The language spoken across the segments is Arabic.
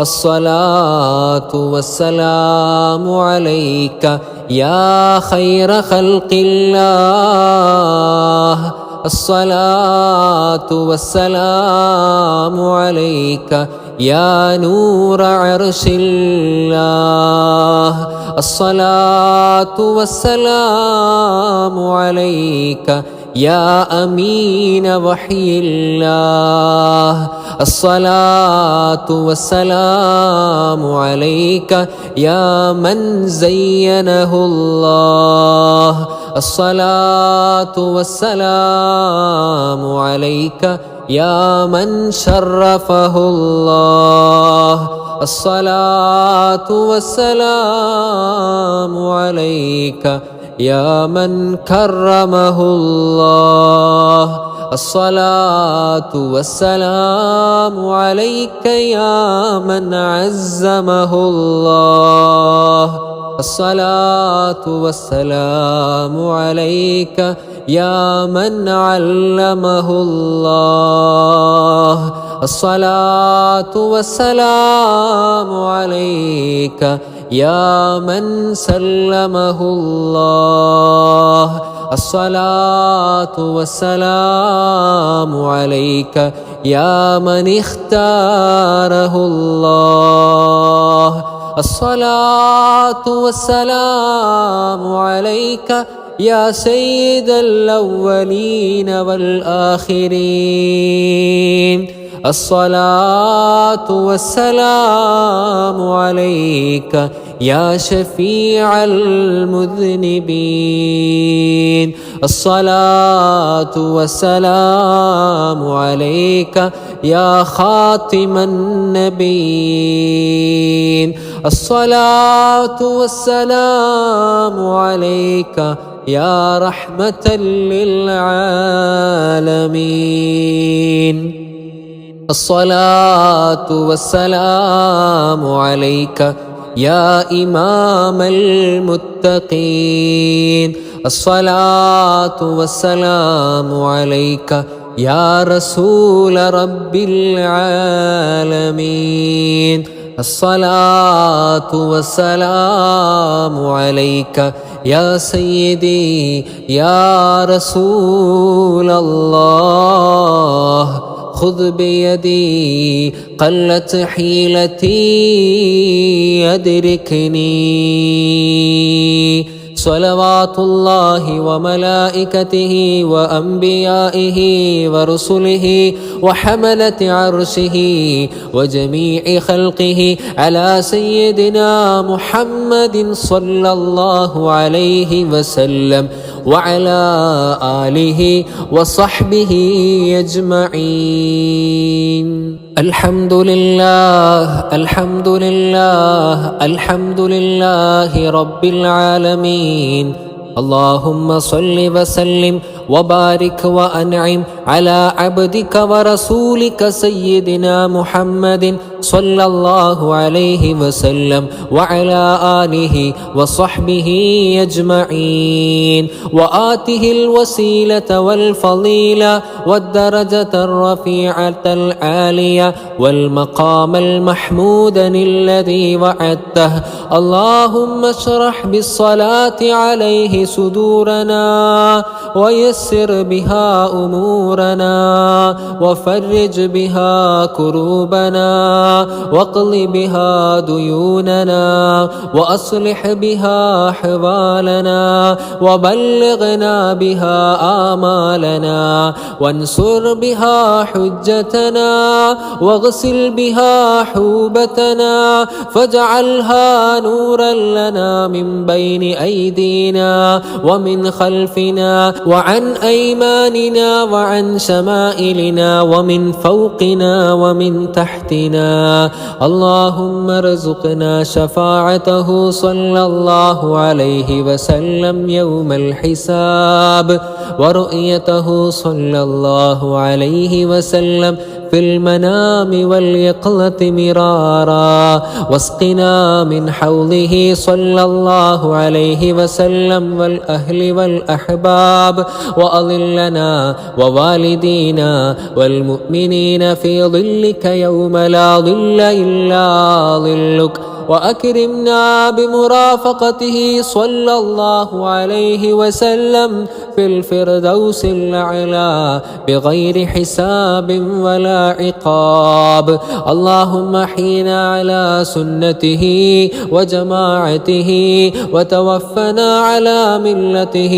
الصلاة والسلام عليك يا خير خلق الله الصلاة والسلام عليك يا نور عرش الله الصلاة والسلام عليك يا أمين وحي الله الصلاة والسلام عليك يا من زينه الله الصلاة والسلام عليك يا من شرفه الله الصلاة والسلام عليك يا من كرمه الله الصلاة والسلام عليك يا من عزمه الله الصلاة والسلام عليك يا من علمه الله الصلاة والسلام عليك يا من سلمه الله الصلاة والسلام عليك يا من اختاره الله الصلاة والسلام عليك يا سيد الأولين والآخرين الصلاة والسلام عليك يا شفيع المذنبين الصلاة والسلام عليك يا خاتم النبيين الصلاة والسلام عليك يا رحمة للعالمين الصلاة والسلام عليك يا إمام المتقين الصلاة والسلام عليك يا رسول رب العالمين الصلاة والسلام عليك يا سيدي يا رسول الله خذ بيدي قلت حيلتي أدركني صلوات الله وملائكته وأنبيائه ورسله وحملة عرشه وجميع خلقه على سيدنا محمد صلى الله عليه وسلم وعلى آله وصحبه أجمعين. الحمد لله الحمد لله الحمد لله رب العالمين. اللهم صل وسلم وبارك وأنعم على عبدك ورسولك سيدنا محمد صلى الله عليه وسلم وعلى آله وصحبه أجمعين، وآته الوسيلة والفضيلة والدرجة الرفيعة العالية والمقام المحمود الذي وعدته. اللهم اشرح بالصلاة عليه صدورنا ويسر بها أمورنا وفرج بها كروبنا واقض بها ديوننا وأصلح بها أحوالنا وبلغنا بها آمالنا وانصر بها حجتنا واغسل بها حوبتنا فاجعلها نورا لنا من بين أيدينا ومن خلفنا وعن أيماننا وعن شمائلنا ومن فوقنا ومن تحتنا. اللهم ارزقنا شفاعته صلى الله عليه وسلم يوم الحساب ورؤيته صلى الله عليه وسلم في المنام واليقظة مرارا، واسقنا من حوضه صلى الله عليه وسلم والأهل والأحباب. وأظلنا ووالدينا والمؤمنين في ظلك يوم لا ظل إلا ظلك، وأكرمنا بمرافقته صلى الله عليه وسلم في الفردوس الأعلى بغير حساب ولا عقاب. اللهم احينا على سنته وجماعته، وتوفنا على ملته،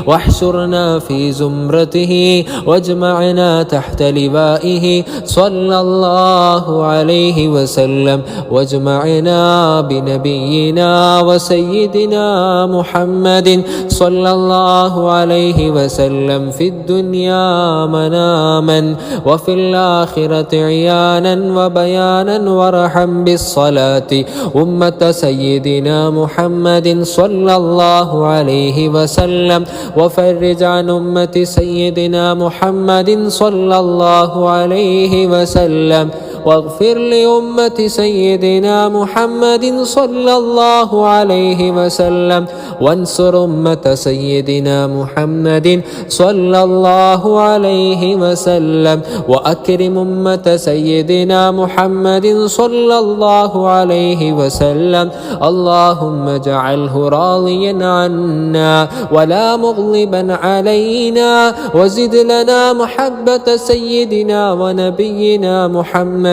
واحشرنا في زمرته، واجمعنا تحت لوائه صلى الله عليه وسلم، واجمعنا بنبينا وسيدنا محمد صلى الله عليه وسلم في الدنيا مناما وفي الآخرة عيانا وبيانا، وارحم بالصلاة أمة سيدنا محمد صلى الله عليه وسلم، وفرج عن أمة سيدنا محمد صلى الله عليه وسلم، واغفر لأمة سيدنا محمد صلى الله عليه وسلم، وانصر أمة سيدنا محمد صلى الله عليه وسلم، وأكرم أمة سيدنا محمد صلى الله عليه وسلم. اللهم اجعله راضيا عنا ولا مغضبا علينا، وزد لنا محبة سيدنا ونبينا محمد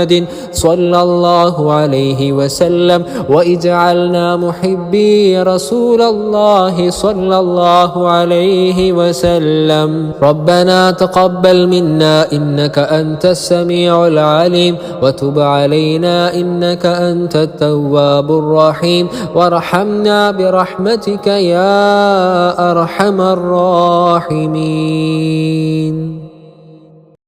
صلى الله عليه وسلم، واجعلنا محبي رسول الله صلى الله عليه وسلم. ربنا تقبل منا إنك أنت السميع العليم، وتب علينا إنك أنت التواب الرحيم، وارحمنا برحمتك يا أرحم الراحمين.